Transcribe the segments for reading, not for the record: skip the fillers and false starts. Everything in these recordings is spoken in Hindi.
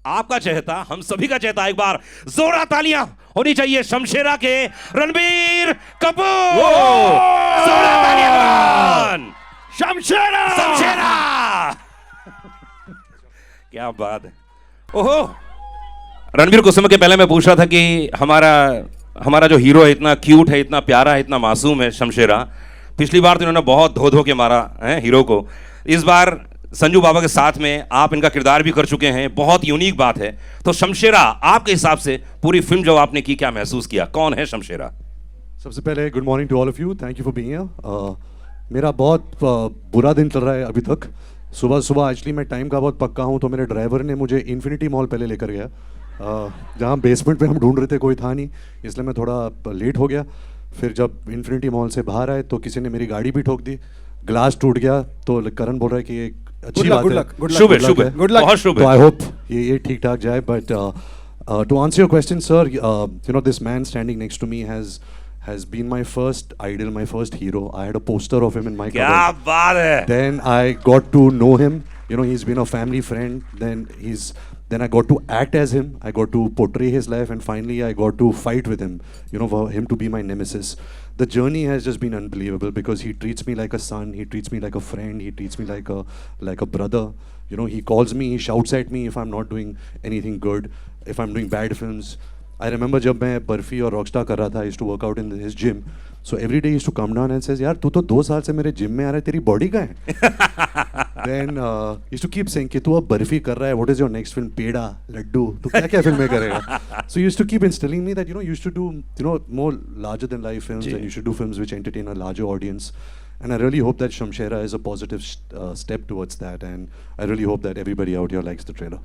आपका चहेता, हम सभी का चहेता, एक बार जोरदार तालियां होनी चाहिए शमशेरा के रणबीर कपूर। जोरदार तालियां शमशेरा। शमशेरा क्या बात है। ओहो, रणबीर कुछ समय के पहले मैं पूछ रहा था कि हमारा जो हीरो है इतना क्यूट है, इतना प्यारा है, इतना मासूम है शमशेरा। पिछली बार तो इन्होंने बहुत धो के मारा है हीरो को, इस बार संजू बाबा के साथ में आप इनका किरदार भी कर चुके हैं, बहुत यूनिक बात है। तो शमशेरा आपके हिसाब से पूरी फिल्म जो आपने की, क्या महसूस किया, कौन है शमशेरा? सबसे पहले good morning to all of you, thank you for being here. मेरा बहुत बुरा दिन चल रहा है अभी तक। सुबह एक्चुअली मैं टाइम का बहुत पक्का हूँ, तो मेरे ड्राइवर ने मुझे इन्फिनिटी मॉल पहले लेकर गया, जहाँ बेसमेंट पे हम ढूंढ रहे थे, कोई था नहीं, इसलिए मैं थोड़ा लेट हो गया। फिर जब इन्फिनिटी मॉल से बाहर आए तो किसी ने मेरी गाड़ी भी ठोक दी, ग्लास टूट गया। तो करण बोल रहा है कि एक अच्छी बात है, शुभ है, बहुत शुभ है। तो आई होप ये ठीक ठाक जाए। But to answer your question sir, you know this man standing next to me has been my first idol, my first hero. I had a poster of him in my क्या cupboard. बात है। Then I got to know him. You know, he's been a family friend. Then I got to act as him. I got to portray his life, and finally I got to fight with him. You know, for him to be my nemesis. The journey has just been unbelievable because he treats me like a son. He treats me like a friend. He treats me like a brother. You know, he calls me. He shouts at me if I'm not doing anything good. If I'm doing bad films. I remember जब मैं बर्फी और रॉकस्टार कर रहा था, I used to work out in his gym. So every day he used to come down and says, यार तू तो 2 साल से मेरे जिम में आ रहा है, तेरी बॉडी कहाँ है? Then he used to keep saying कि तू अब बर्फी कर रहा है, what is your next film? पेड़ा, लड्डू, तू क्या फिल्में करेगा? So he used to keep instilling me that you used to do more larger than life films, and you should do films which entertain a larger audience. And I really hope that Shamshera is a positive step towards that, and I really hope that everybody out here likes the trailer.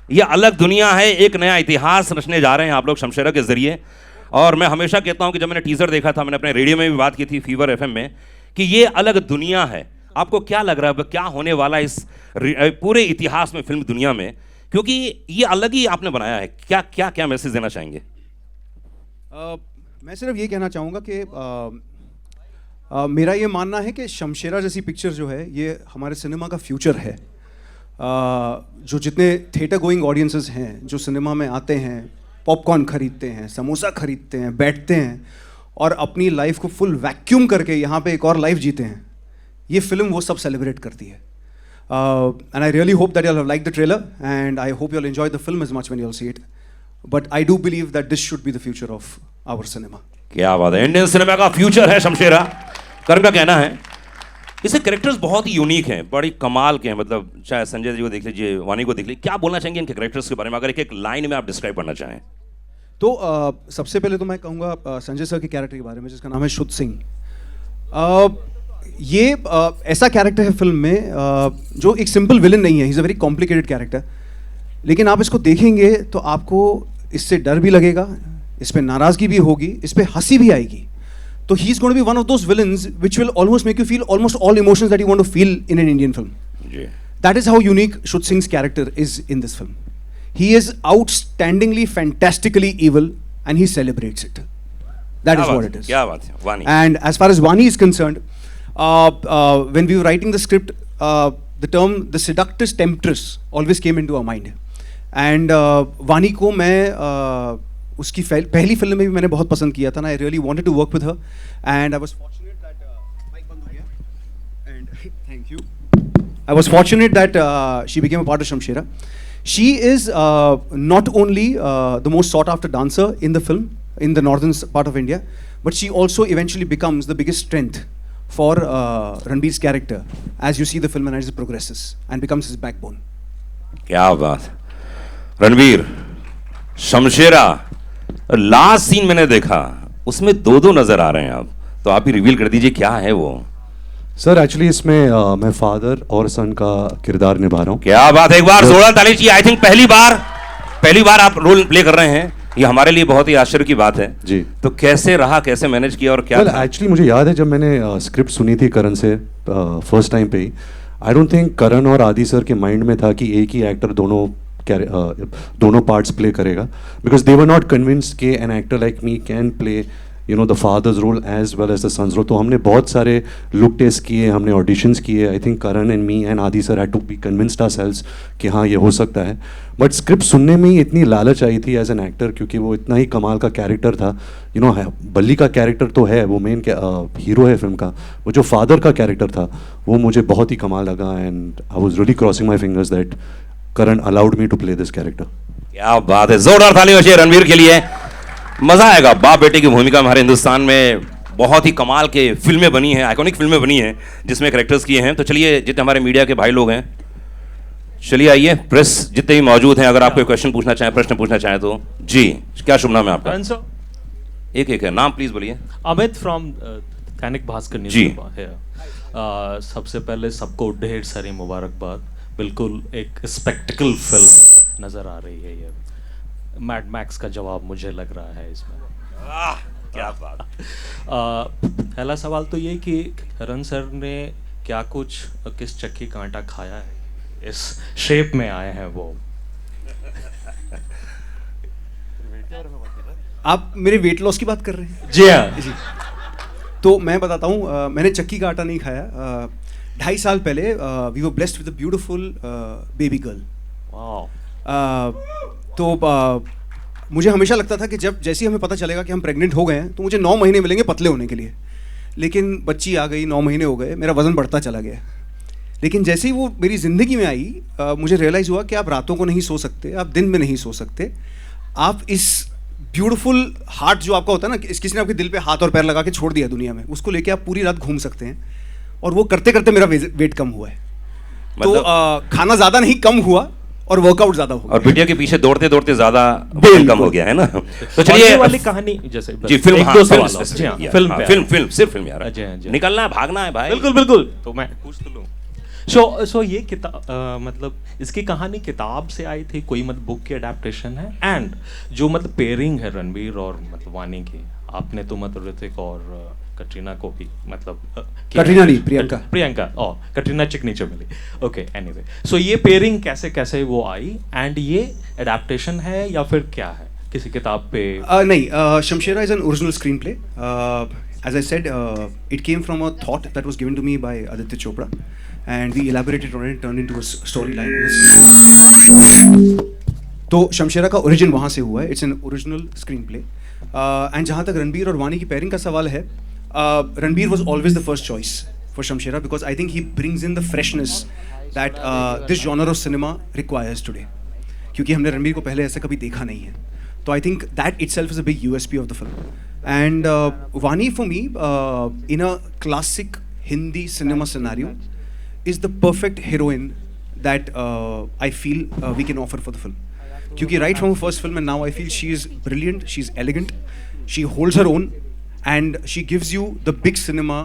ये अलग दुनिया है, एक नया इतिहास रचने जा रहे हैं आप लोग शमशेरा के जरिए। और मैं हमेशा कहता हूं कि जब मैंने टीजर देखा था, मैंने अपने रेडियो में भी बात की थी फीवर एफएम में, कि ये अलग दुनिया है। आपको क्या लग रहा है क्या होने वाला है इस पूरे इतिहास में, फिल्म दुनिया में, क्योंकि ये अलग ही आपने बनाया है। क्या क्या क्या मैसेज देना चाहेंगे? मैं सिर्फ ये कहना चाहूँगा कि मेरा ये मानना है कि शमशेरा जैसी पिक्चर जो है ये हमारे सिनेमा का फ्यूचर है। जो जितने थिएटर गोइंग ऑडियंसेस हैं, जो सिनेमा में आते हैं, पॉपकॉर्न खरीदते हैं, समोसा खरीदते हैं, बैठते हैं और अपनी लाइफ को फुल वैक्यूम करके यहाँ पे एक और लाइफ जीते हैं, ये फिल्म वो सब सेलिब्रेट करती है। And I really hope that you have like the trailer, and I hope you will enjoy the film as much when you will see it. But I do believe that this should be the future of our cinema. क्या बात है, इंडियन सिनेमा का फ्यूचर है शमशेरा। करण का कहना है इसके कैरेक्टर्स बहुत ही यूनिक हैं, बड़ी कमाल के हैं। मतलब चाहे संजय जी को देख लीजिए, वानी को देख लीजिए, क्या बोलना चाहेंगे इनके कैरेक्टर्स के बारे में, अगर एक लाइन में आप डिस्क्राइब करना चाहें? तो सबसे पहले तो मैं कहूँगा संजय सर के कैरेक्टर के बारे में, जिसका नाम है शुद्ध सिंह। ये ऐसा कैरेक्टर है फिल्म में जो एक सिंपल विलन नहीं है, he is a very complicated character. लेकिन आप इसको देखेंगे तो आपको इससे डर भी लगेगा, इस पर नाराज़गी भी होगी, इस पर हंसी भी आएगी। So he's going to be one of those villains which will almost make you feel almost all emotions that you want to feel in an Indian film. Yeah. That is how unique Shud Singh's character is in this film. He is outstandingly, fantastically evil, and he celebrates it. That is what it is. क्या बात है, वानी. And as far as Vaani is concerned, when we were writing the script, the term the seductress temptress always came into our mind. And Vaani को मैं उसकी पहली फिल्म में भी मैंने बहुत पसंद किया था ना। I really wanted to work with her, and I was fortunate that mic बंद हो गया, and thank you, I was fortunate that she became a part of Shamshera. She is not only the most sought after dancer in the film in the northern part of India, but she also eventually becomes the biggest strength for Ranbir's character as you see the film and as it progresses and becomes his backbone. क्या बात। रणबीर, शमशेरा लास्ट सीन मैंने देखा, उसमें दो नजर आ रहे हैं आप, तो आप ही रिवील कर दीजिए क्या है वो। सर एक्चुअली इसमें मैं फादर और सन का किरदार निभा रहा हूँ। क्या बात है, एक बार जोरदार ताली चाहिए। आई थिंक पहली बार आप रोल प्ले कर रहे हैं, ये हमारे लिए बहुत ही आश्चर्य की बात है जी। तो कैसे रहा, कैसे मैनेज किया और क्या? एक्चुअली मुझे याद है जब मैंने स्क्रिप्ट सुनी थी करण से फर्स्ट टाइम पे ही, आई डोंट थिंक करण और आदि सर के माइंड में था कि एक ही एक्टर दोनों पार्ट्स प्ले करेगा, because they were not convinced कि an actor like me can play the father's role as well as the son's role. तो हमने बहुत सारे लुक टेस्ट किए, हमने ऑडिशंस किए. I think Karan and me and Adi sir had to be convinced ourselves कि हाँ ये हो सकता है. बट स्क्रिप्ट सुनने में ही इतनी लालच आई थी एज एन एक्टर, क्योंकि वो इतना ही कमाल का कैरेक्टर था. बल्ली का कैरेक्टर तो है, वो मेन हीरो है फिल्म का. वो जो फादर का कैरेक्टर था वो मुझे बहुत ही कमाल लगा. And I was really crossing my fingers that Karan allowed me to play this character. क्या बात है, जोरदार ताली बजाइए रणवीर के लिए. मजा आएगा. बाप बेटे की भूमिका हमारे हिंदुस्तान में बहुत ही कमाल के फिल्में बनी हैं, आइकॉनिक फिल्में बनी हैं जिसमें कैरेक्टर्स किए हैं. तो चलिए, जितने हमारे मीडिया के भाई लोग हैं, चलिए आइए. प्रेस जितने भी मौजूद हैं, अगर आप कोई क्वेश्चन पूछना चाहें, प्रश्न पूछना चाहें तो. जी, क्या शुभ नाम है आपका? एक एक है नाम, प्लीज बोलिए. अमित फ्रॉम दैनिक भास्कर न्यूज़ जी. सबसे पहले सबको ढेर सारी मुबारकबाद. बिल्कुल एक स्पेक्टिकल फिल्म नज़र आ रही है. ये मैड मैक्स का जवाब मुझे लग रहा है इसमें. क्या बात. पहला सवाल तो ये कि करण सर ने क्या कुछ किस चक्की का आटा खाया है, इस शेप में आए हैं वो. आप मेरे वेट लॉस की बात कर रहे हैं? जी हाँ. जी. तो मैं बताता हूँ, मैंने चक्की का आटा नहीं खाया. 2.5 साल पहले we were blessed with a beautiful baby girl. तो मुझे हमेशा लगता था कि जैसे ही हमें पता चलेगा कि हम प्रेग्नेंट हो गए हैं तो मुझे 9 महीने मिलेंगे पतले होने के लिए. लेकिन बच्ची आ गई, 9 महीने हो गए, मेरा वज़न बढ़ता चला गया. लेकिन जैसे ही वो मेरी ज़िंदगी में आई, मुझे रियलाइज़ हुआ कि आप रातों को नहीं सो सकते, आप दिन में नहीं सो सकते. आप इस ब्यूटीफुल हार्ट जो आपका होता है ना, किसी ने आपके दिल पे हाथ और पैर लगा के छोड़ दिया दुनिया में, उसको लेके आप पूरी रात घूम सकते हैं. और वो करते करते मेरा वेट कम हुआ है. तो खाना ज़्यादा नहीं, कम हुआ, और वर्कआउट ज़्यादा हुआ. और बिटिया के पीछे दौड़ते दौड़ते ज़्यादा वजन कम हो गया है ना. तो चलिए वाली कहानी जैसे जी, फिल्म. एक हाँ, दो फिल्म, सवाल. जी हाँ, फिल्म, फिल्म फिल्म, सिर्फ फिल्म यार. जी हाँ, जी. निकलना है, भागना है भाई. बिल्कुल बिल्कुल. तो मैं पूछ तो लूँ. सो ये किताब मतलब इसकी कहानी किताब से आई थी, कोई मतलब बुक की अडेप्टेशन है? एंड जो मतलब पेयरिंग है रणवीर और मतलब वानी की, आपने तो मतलब ऋतिक और कटरीना को भी मतलब कटरीना नहीं, प्रियंका और कटरीना चिकनी चमेली. Okay, anyway. सो ये पेयरिंग कैसे कैसे वो आई, एंड ये अडेप्टेशन है या फिर क्या है, किसी किताब पे? नहीं, Shamshera is an original screen play. As I said, it came from a thought that was given to me by Aditya Chopra, and we elaborated on it, turned into a storyline. तो शमशेरा का ओरिजिन वहाँ से हुआ है. It's an original screen play. And जहाँ तक रणबीर और वानी की पेयरिंग का सवाल है, Ranbir was always the first choice for Shamshera because I think he brings in the freshness that this genre of cinema requires today. क्योंकि हमने रणबीर को पहले ऐसा कभी देखा नहीं है. तो I think that itself is a big USP of the film. And Vaani for me, in a classic Hindi cinema scenario, is the perfect heroine that I feel we can offer for the film. क्योंकि right from her first film and now I feel she is brilliant, she's elegant, she holds her own. And she gives you the big cinema,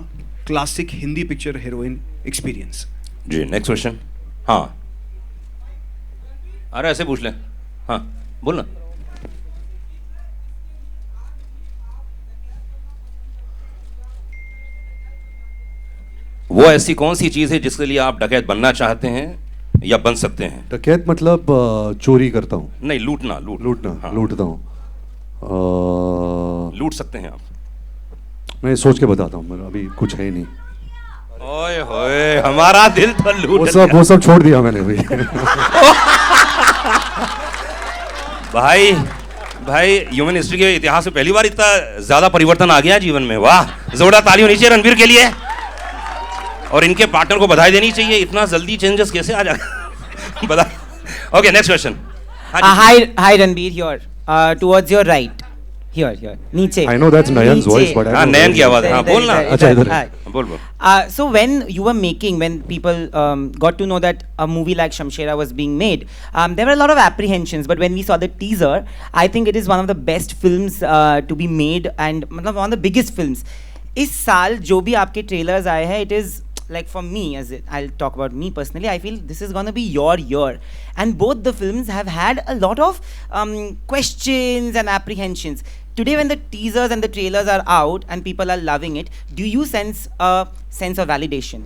classic Hindi picture heroine experience. Ji, next question. हाँ, अरे ऐसे पूछ लें. हाँ, बोलना. वो ऐसी कौन सी चीज़ है जिसके लिए आप डकैत बनना चाहते हैं या बन सकते हैं? डकैत मतलब चोरी करता हूँ? नहीं, लूटना. हाँ. लूटता हूँ. लूट सकते हैं आप. मैं सोच के बताता हूँ, अभी कुछ है ही नहीं. ओए होए, हमारा दिल तो लूट. वो सब छोड़ दिया मैंने भाई. भाई ह्यूमन हिस्ट्री के इतिहास में पहली बार इतना ज्यादा परिवर्तन आ गया जीवन में. वाह, जोरदार ताली होनी चाहिए रणवीर के लिए. और इनके पार्टनर को बधाई देनी चाहिए. इतना जल्दी चेंजेस कैसे आ जाए. बधाई. Okay, next question. Hi Ranbir, here. Towards your right. Here. नीचे. I know that's Nayan's voice, but हाँ, नयन की आवाज है. हाँ, बोलना. अच्छा, इधर है. बोल. So when you were making, when people got to know that a movie like Shamshera was being made, there were a lot of apprehensions. But when we saw the teaser, I think it is one of the best films to be made, and मतलब one of the biggest films. इस साल जो भी आपके trailers आए हैं, it is like for me, I'll talk about me personally, I feel this is gonna be your year, and both the films have had a lot of questions and apprehensions. Today when the teasers and the trailers are out and people are loving it, do you sense a sense of validation?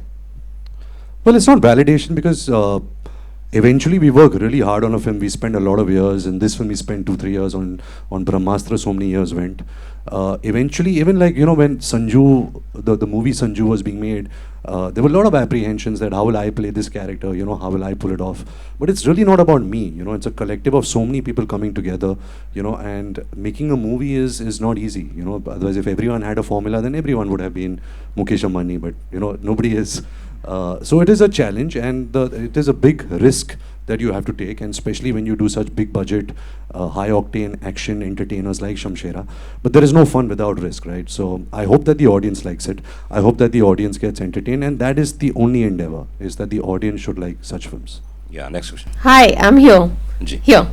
Well, it's not validation because eventually we work really hard on a film. We spend a lot of years. In this film, we spent 2-3 years on Brahmastra. So many years went. Eventually, even like when Sanju, the movie Sanju was being made, there were a lot of apprehensions that how will I play this character? How will I pull it off? But it's really not about me. It's a collective of so many people coming together. And making a movie is not easy. Otherwise, if everyone had a formula, then everyone would have been Mukesh Ambani. But nobody is. So it is a challenge, and it is a big risk that you have to take, and especially when you do such big budget, high octane action entertainers like Shamshera. But there is no fun without risk, right? So I hope that the audience likes it. I hope that the audience gets entertained, and that is the only endeavor, is that the audience should like such films. Yeah, next question. Hi, I'm here. Ji. Here.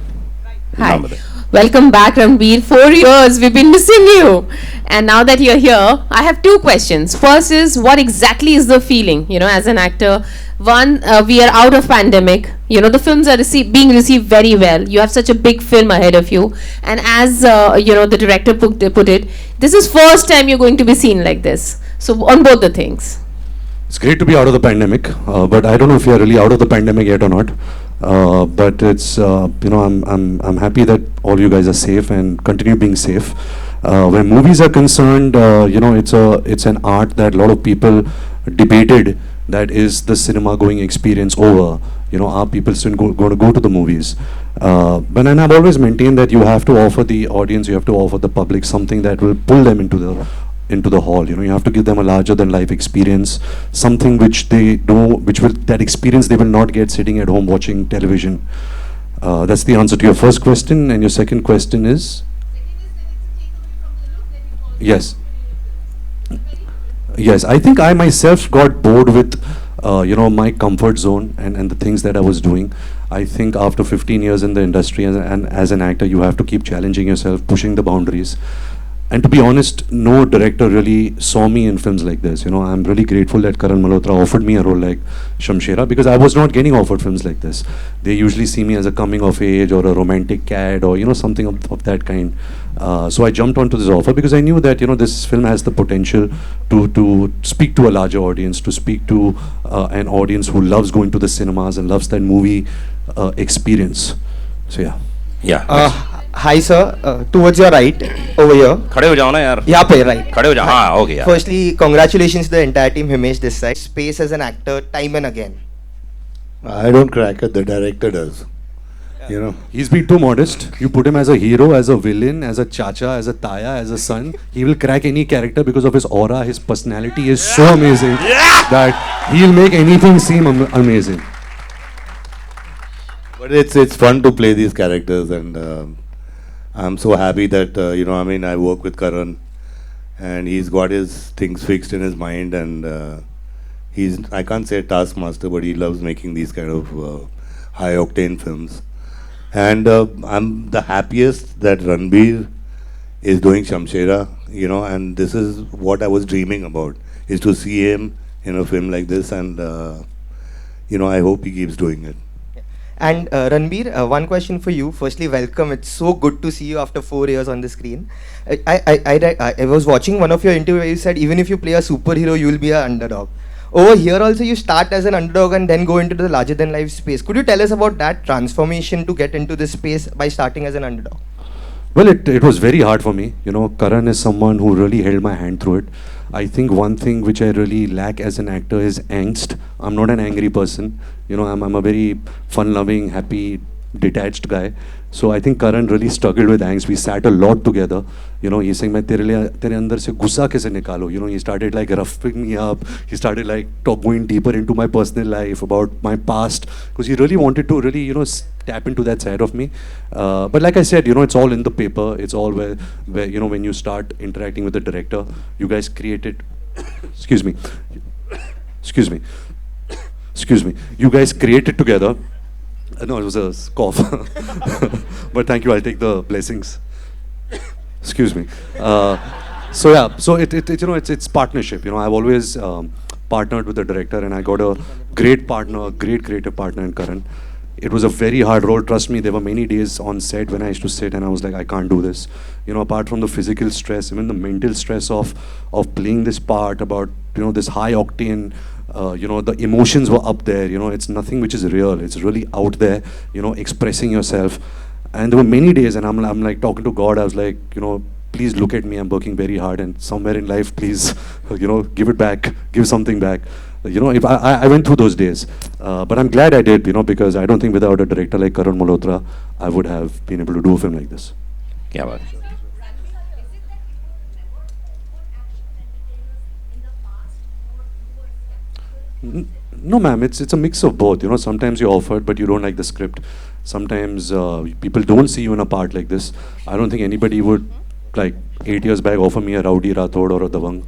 Hi. नाम बताइए. Welcome back, Ranbir. 4 years we've been missing you. And now that you're here, I have two questions. First is, what exactly is the feeling, as an actor? One, we are out of pandemic. The films are being received very well. You have such a big film ahead of you. And as, the director put it, this is first time you're going to be seen like this. So on both the things. It's great to be out of the pandemic, but I don't know if we are really out of the pandemic yet or not. But it's I'm happy that all you guys are safe and continue being safe. When movies are concerned, it's an art that a lot of people debated. That is the cinema going experience over. Are people still going to go to the movies? But and I've always maintained that you have to offer the audience, you have to offer the public something that will pull them into the hall. You have to give them a larger than life experience, something which they know, that experience they will not get sitting at home watching television. That's the answer to your first question. And your second question is? Yes. Yes, I think I myself got bored with my comfort zone and the things that I was doing. I think after 15 years in the industry as an actor, you have to keep challenging yourself, pushing the boundaries. And to be honest, no director really saw me in films like this. I'm really grateful that Karan Malhotra offered me a role like Shamshera, because I was not getting offered films like this. They usually see me as a coming of age or a romantic cad or something of that kind. So I jumped onto this offer because I knew that this film has the potential to speak to a larger audience, to speak to an audience who loves going to the cinemas and loves that movie experience. So yeah. Yeah. Hi sir, towards your right, over here. खड़े हो जाओ ना यार. यहाँ पे right. खड़े हो जाओ. हाँ, okay. Firstly, congratulations to the entire team. Himesh this side. Space as an actor, time and again. I don't crack it, the director does. He's been too modest. You put him as a hero, as a villain, as a chacha, as a taya, as a son. He will crack any character because of his aura. His personality is so amazing that he'll make anything seem amazing. But it's fun to play these characters, and I'm so happy that I work with Karan, and he's got his things fixed in his mind, and I can't say a taskmaster, but he loves making these kind of high octane films. And I'm the happiest that Ranbir is doing Shamshera, and this is what I was dreaming about, is to see him in a film like this, and I hope he keeps doing it. And Ranbir, one question for you. Firstly, welcome. It's so good to see you after 4 years on the screen. I was watching one of your interviews where you said even if you play a superhero, you will be an underdog. Over here also, you start as an underdog and then go into the larger than life space. Could you tell us about that transformation to get into this space by starting as an underdog? Well, it was very hard for me. Karan is someone who really held my hand through it. I think one thing which I really lack as an actor is angst. I'm not an angry person. I'm a very fun-loving, happy, detached guy. So I think Karan really struggled with angst. We sat a lot together. He's saying, "Main tere andar se gussa kaise nikalo?" He started like roughing me up. He started like going deeper into my personal life, about my past, because he really wanted to really, tap into that side of me. But like I said, it's all in the paper. It's all where when you start interacting with the director, you guys created. Excuse me. You guys created together. No, it was a cough. But thank you. I'll take the blessings. Excuse me. So yeah. So it's partnership. I've always partnered with the director, and I got a great partner, a great creative partner in Karan. It was a very hard role. Trust me, there were many days on set when I used to sit and I was like, I can't do this. Apart from the physical stress, even the mental stress of playing this part, about this high octane the emotions were up there. It's nothing which is real. It's really out there. Expressing yourself. And there were many days, and I'm like talking to God. I was like, please look at me. I'm working very hard, and somewhere in life, please, give it back, give something back. If I went through those days, but I'm glad I did. Because I don't think without a director like Karan Malhotra, I would have been able to do a film like this. क्या बात है? No, ma'am. It's a mix of both. Sometimes you're offered, but you don't like the script. Sometimes people don't see you in a part like this. I don't think anybody would, like 8 years back, offer me a Rowdy Rathod or a Dabang,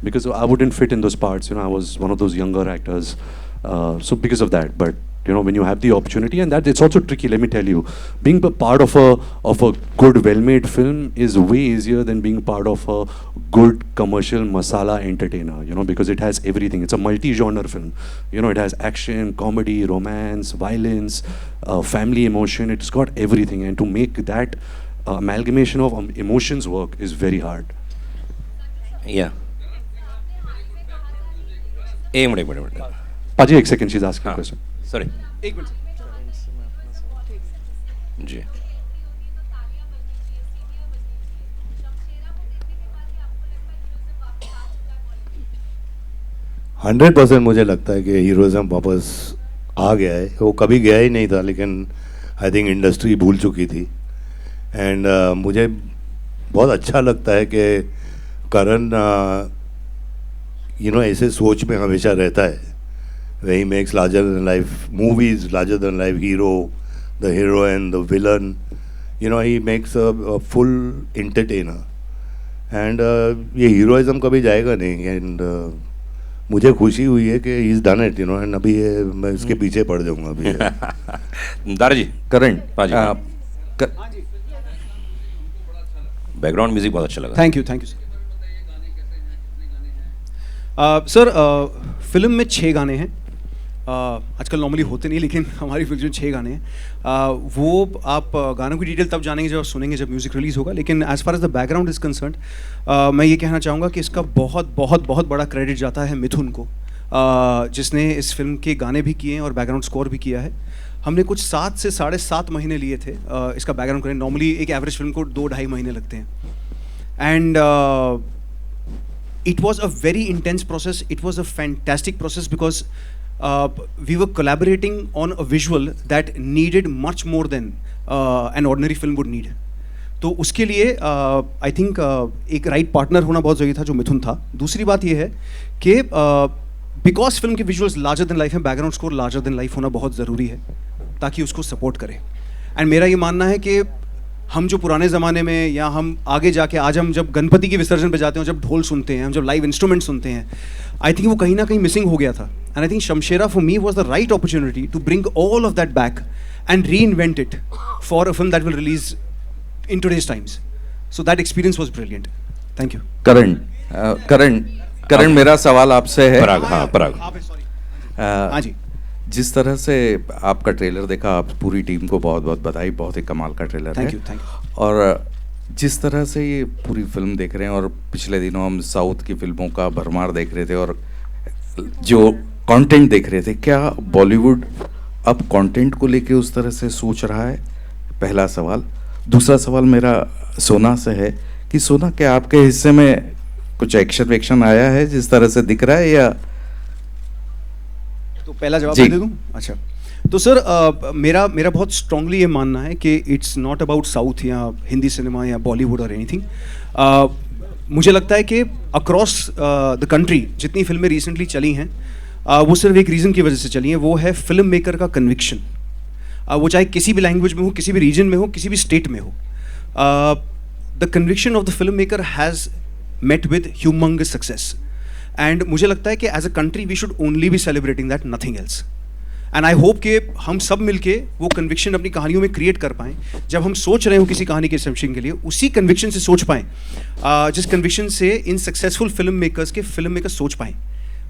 because I wouldn't fit in those parts. I was one of those younger actors. So because of that, but when you have the opportunity, and that it's also tricky. Let me tell you, being a part of a good, well-made film is way easier than being part of a good commercial masala entertainer. Because it has everything. It's a multi-genre film. It has action, comedy, romance, violence, family emotion. It's got everything, and to make that amalgamation of emotions work is very hard. Yeah. एक मिनट Paji, एक second. She's asking a question. Sorry. एक मिनट जी. 100% मुझे लगता है कि हीरोइज्म वापस आ गया है. वो कभी गया ही नहीं था, लेकिन आई थिंक इंडस्ट्री भूल चुकी थी. एंड मुझे बहुत अच्छा लगता है कि करण ऐसे सोच में हमेशा रहता है. He makes larger than life movies, larger than life hero, the heroine, the villain. He makes a full entertainer. And ये heroism कभी जाएगा नहीं. And मुझे खुशी हुई है कि he's done it, and अभी मैं इसके पीछे पड़ जाऊंगा अभी. दारा जी. करण, पाजी. बैकग्राउंड म्यूजिक बहुत अच्छा लगा. Thank you sir. फिल्म में 6 गाने हैं. आजकल नॉर्मली होते नहीं, लेकिन हमारी फिल्म में 6 गाने हैं. वो आप गानों की डिटेल तब जानेंगे जब सुनेंगे, जब म्यूज़िक रिलीज़ होगा. लेकिन as far as the background is concerned, मैं ये कहना चाहूँगा कि इसका बहुत बहुत बहुत बड़ा क्रेडिट जाता है मिथुन को, जिसने इस फिल्म के गाने भी किए हैं और बैकग्राउंड स्कोर भी किया है. हमने कुछ 7 से 7.5 महीने लिए थे इसका बैकग्राउंड करने. नॉर्मली एक एवरेज फिल्म को 2-2.5 महीने लगते हैं. And it was a very intense process. It was a fantastic process because we were collaborating on a visual that needed much more than an ordinary film would need. तो उसके लिए आई थिंक एक राइट पार्टनर होना बहुत ज़रूरी था, जो मिथुन था. दूसरी बात ये है कि बिकॉज फिल्म के विजुअल्स लार्जर देन लाइफ है, background score larger than life होना बहुत ज़रूरी है ताकि उसको सपोर्ट करे. एंड मेरा ये मानना है कि हम जो पुराने ज़माने में, या हम आगे जाके आज हम जब गणपति के विसर्जन पे जाते हैं, जब ढोल सुनते हैं, हम जब लाइव इंस्ट्रूमेंट सुनते हैं, आई थिंक वो कहीं ना कहीं मिसिंग हो गया था. And I think Shamshera for me was the right opportunity to bring all of that back and reinvent it for a film that will release in today's times. So that experience was brilliant. Thank you. Karan, मेरा सवाल आपसे है. पराग. हाँ जी. जिस तरह से आपका ट्रेलर देखा, आप पूरी टीम को बहुत बहुत बधाई. बहुत ही कमाल का ट्रेलर है. Thank you. और जिस तरह से ये पूरी फिल्म देख रहे हैं, और पिछले दिनों हम साउथ की फिल्मों का भरमार देख रहे थे और जो कंटेंट देख रहे थे, क्या बॉलीवुड अब कंटेंट को लेके उस तरह से सोच रहा है? पहला सवाल. दूसरा सवाल मेरा सोना से है कि सोना, क्या आपके हिस्से में कुछ एक्शन आया है जिस तरह से दिख रहा है, या तो पहला जवाब दे दूं? अच्छा, तो सर मेरा बहुत स्ट्रांगली ये मानना है कि इट्स नॉट अबाउट साउथ या हिंदी सिनेमा या बॉलीवुड और एनीथिंग. मुझे लगता है कि अक्रॉस द कंट्री जितनी फिल्में रिसेंटली चली हैं, वो सिर्फ एक रीज़न की वजह से चली हैं. वो है फिल्म मेकर का कन्विक्शन. वो चाहे किसी भी लैंग्वेज में हो, किसी भी रीजन में हो, किसी भी स्टेट में हो. The conviction of the film maker has met with humongous success. एंड मुझे लगता है कि as a country we should only be celebrating that, nothing else. And I hope कि हम सब मिलके वो कन्विक्शन अपनी कहानियों में क्रिएट कर पाएँ. जब हम सोच रहे हो किसी कहानी के सब्मिशन के लिए, उसी कन्विक्शन से सोच पाएँ जिस कन्विक्शन से इन सक्सेसफुल फिल्म मेकर्स सोच पाएँ.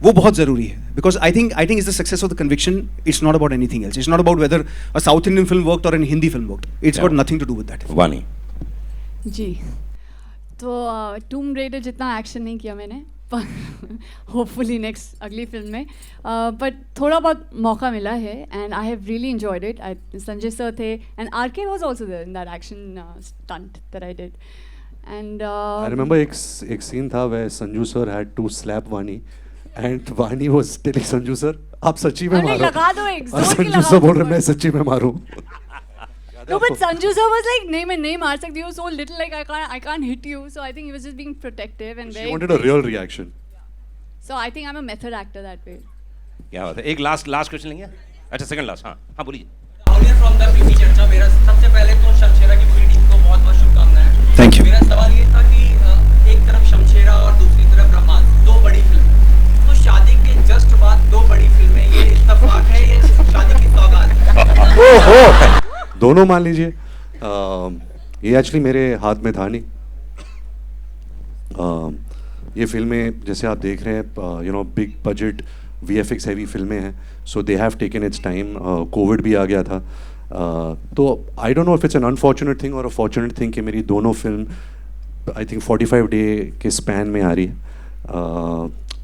वो बहुत ज़रूरी है. Because I think is the success of the conviction. It's not about anything else. It's not about whether a South Indian film worked or an Hindi film worked. It's got nothing to do with that. Vani ji. तो टूम रेडर जितना एक्शन नहीं किया मैंने, होपफुली नेक्स्ट अगली फिल्म में बट थोड़ा बहुत मौका मिला है and I have really enjoyed it. Sanjay sir थे and RK was also there in that action stunt that I did and I remember एक scene था where Sanju sir had to slap Vaani and Vaani was telling Sanju sir आप सच्ची में मारो. लगा दो एक और जोर की संजू लगा सर दो. बोल रहे मैं सच्ची में मारूं. No, but Sanju sir was like, नहीं मैं नहीं मार सकती हूँ, so little like I can't hit you, so I think he was just being protective and She very. wanted a real reaction. So I think I'm a method actor that way. क्या बात है. एक लास्ट क्वेश्चन लेंगे. अच्छा सेकंड लास्ट. हाँ बोलिए. ऑडियंस फ्रॉम द प्रीवी चर्चा मेरा सबसे पहले तो शमशेरा की पूरी टीम को बहुत बहुत शुभकामनाएं. Thank you. मेरा सवाल ये था कि एक तरफ शमशेरा और दूसरी तरफ ब्रह्मास्त्र, दो बड़ी फिल्में, तो शादी के जस्ट बाद दो बड़ी फिल्में, ये इत्तेफाक है ये शादी की सौगात? ओहो दोनों मान लीजिए. ये एक्चुअली मेरे हाथ में था नहीं. ये फिल्में जैसे आप देख रहे हैं you know big budget VFX heavy फिल्में हैं, so they have taken it's time. Covid भी आ गया था, तो I don't know if it's an unfortunate thing or a fortunate thing कि मेरी दोनों फिल्म आई थिंक 45 डे के स्पैन में आ रही है.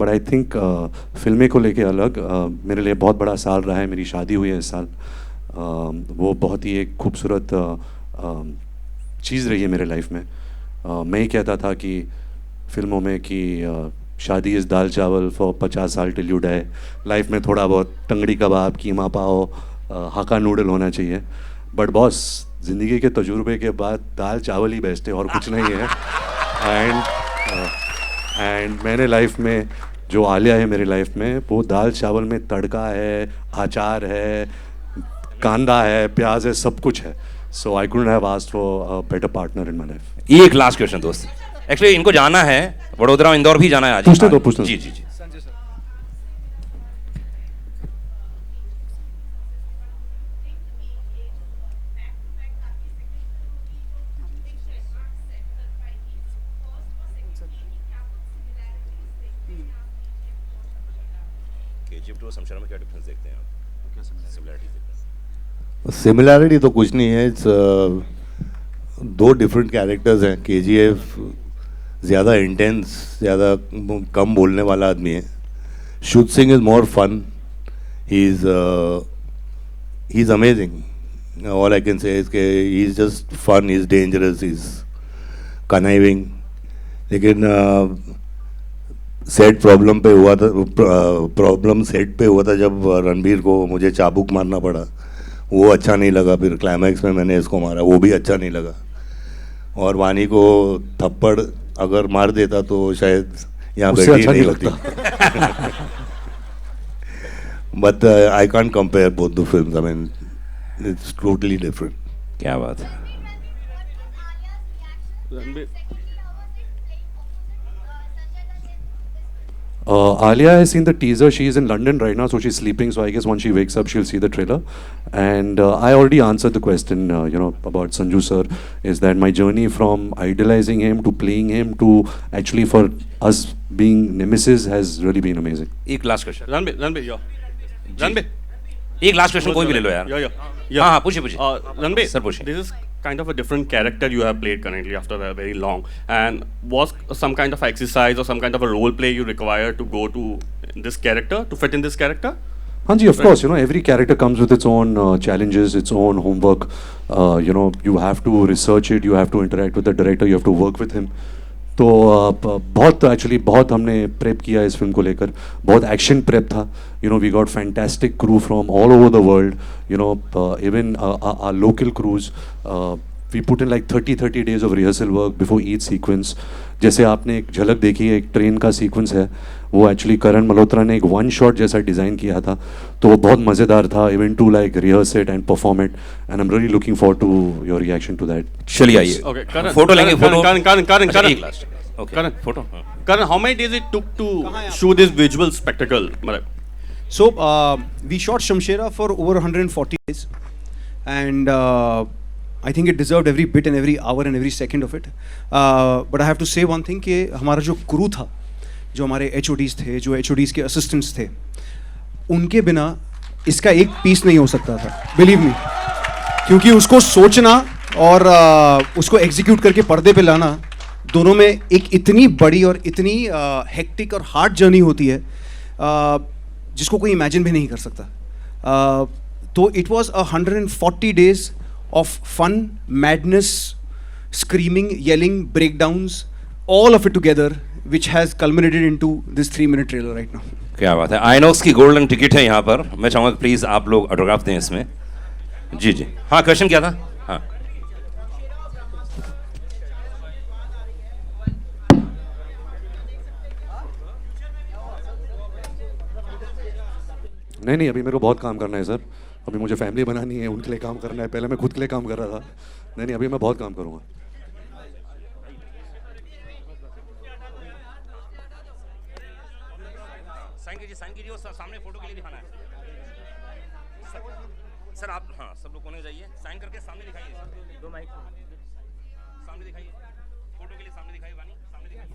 बट आई थिंक फिल्में को लेके अलग मेरे लिए बहुत बड़ा साल रहा है. मेरी शादी हुई है इस साल. वो बहुत ही एक खूबसूरत चीज़ रही है मेरे लाइफ में. मैं ही कहता था कि फिल्मों में कि शादी इज़ दाल चावल फॉर 50 साल टिल यू डाई. लाइफ में थोड़ा बहुत टंगड़ी कबाब, कीमा पाव, हाका नूडल होना चाहिए. बट बॉस ज़िंदगी के तजुर्बे के बाद दाल चावल ही बेस्ट है और कुछ नहीं है. एंड मैंने लाइफ में जो आलिया है मेरी लाइफ में वो दाल चावल में तड़का है, अचार है, कांदा है, प्याज है, सब कुछ है. So I couldn't have asked for a better partner in my life. एक लास्ट क्वेश्चन दोस्त. एक्चुअली इनको जाना है वडोदरा, इंदौर भी जाना है आज. पूछते दो पूछते. जी जी जी. KGF 2 और शमशेरा में क्या डिफरेंस देखते हैं आप? सिमिलरिटी देखते हैं? सिमिलैरिटी तो कुछ नहीं है. इट्स दो डिफरेंट कैरेक्टर्स हैं. KGF ज़्यादा इंटेंस, ज़्यादा कम बोलने वाला आदमी है. Shuddh Singh is more fun. He is amazing. All I can say is के he is just fun, he is dangerous, he is conniving. लेकिन सेट प्रॉब्लम पे हुआ था, प्रॉब्लम सेट पे हुआ था जब रणबीर को मुझे चाबुक मारना पड़ा. वो अच्छा नहीं लगा. फिर क्लाइमैक्स में मैंने इसको मारा, वो भी अच्छा नहीं लगा. और वानी को थप्पड़ अगर मार देता तो शायद यहाँ बैठी अच्छा नहीं होती. But I can't compare both the films. I mean it's totally different. क्या बात है. Alia has seen the teaser. She is in London right now, so she's sleeping. So I guess once she wakes up, she'll see the trailer. And I already answered the question, you know, about Sanju sir. Is that my journey from idolizing him to playing him to actually for us being nemesis has really been amazing. एक लास्ट क्वेश्चन. रणबीर एक लास्ट क्वेश्चन कोई भी ले लो यार. हाँ पूछिए. Ranbir, सर पूछिए. this is kind of a different character you have played currently after a very long, and was some kind of exercise or some kind of a role play you require to go to this character, to fit in this character? Hanji, of course, you know, every character comes with its own challenges, its own homework. You know, you have to research it, you have to interact with the director, you have to work with him. तो बहुत हमने प्रेप किया इस फिल्म को लेकर. बहुत एक्शन प्रेप था. You know we got fantastic crew from all over the world. You know even our local crews. We put in like 30 days of rehearsal work before each sequence. जैसे आपने एक झलक देखी है, एक ट्रेन का सीक्वेंस है, वो एक्चुअली करण मल्होत्रा ने एक वन शॉट जैसा डिज़ाइन किया था. तो वो बहुत मज़ेदार था. Even to like rehearse it and perform it. And I am really looking forward to your reaction to that. चलिए आइए. फोटो लेंगे. Karan, how many days it took to shoot this visual spectacle? So we shot Shamshera for over 140 days, and I think it deserved every bit and every hour and every second of it. But I have to say one thing कि हमारा जो crew था, जो हमारे HODs थे, जो HODs के assistants थे, उनके बिना इसका एक पीस नहीं हो सकता था. Believe me, क्योंकि उसको सोचना और उसको execute करके पर्दे पे लाना दोनों में एक इतनी बड़ी और इतनी हेक्टिक और हार्ड जर्नी होती है जिसको कोई इमेजिन भी नहीं कर सकता. तो it was 140 days of fun, madness, screaming, yelling, breakdowns, all of it together, which has culminated into this 3-minute trailer right now. क्या बात है. आइनॉक्स की गोल्डन टिकट है यहाँ पर. मैं चाहूँगा प्लीज आप लोग ऑटोग्राफ दें इसमें. जी जी. हाँ, क्वेश्चन क्या था? हाँ, नहीं, अभी मेरे को बहुत काम करना है सर. अभी मुझे फैमिली बनानी है, उनके लिए काम करना है. पहले मैं खुद के लिए काम कर रहा था. नहीं, अभी मैं बहुत काम करूँगा. साइन कीजिए और सामने फोटो के लिए दिखाना है. सर आप, हाँ, सब लोग कोने जाइए. साइन करके सामने दिखाइए. 2 माइक सामने दिखाइए. फोटो के लिए सामने दिखाइए. वानी सामने दिखाइए.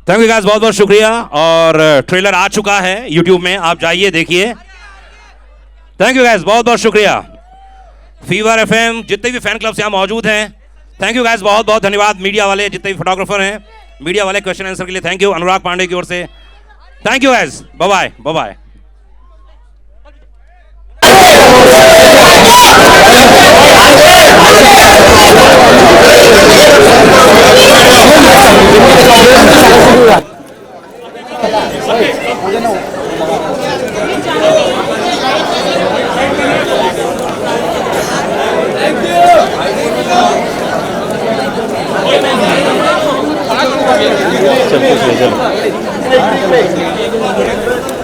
थैंक यू गाइस, बहुत बहुत शुक्रिया. और ट्रेलर आ चुका है YouTube में, आप जाइए देखिए. थैंक यू गाइस, बहुत बहुत शुक्रिया. फीवर FM जितने भी फैन क्लब्स यहाँ मौजूद हैं, थैंक यू गाइस, बहुत बहुत धन्यवाद. मीडिया वाले जितने भी फोटोग्राफर हैं, मीडिया वाले क्वेश्चन आंसर के लिए थैंक यू. अनुराग पांडे की ओर से thank you guys. Bye bye bye bye. चल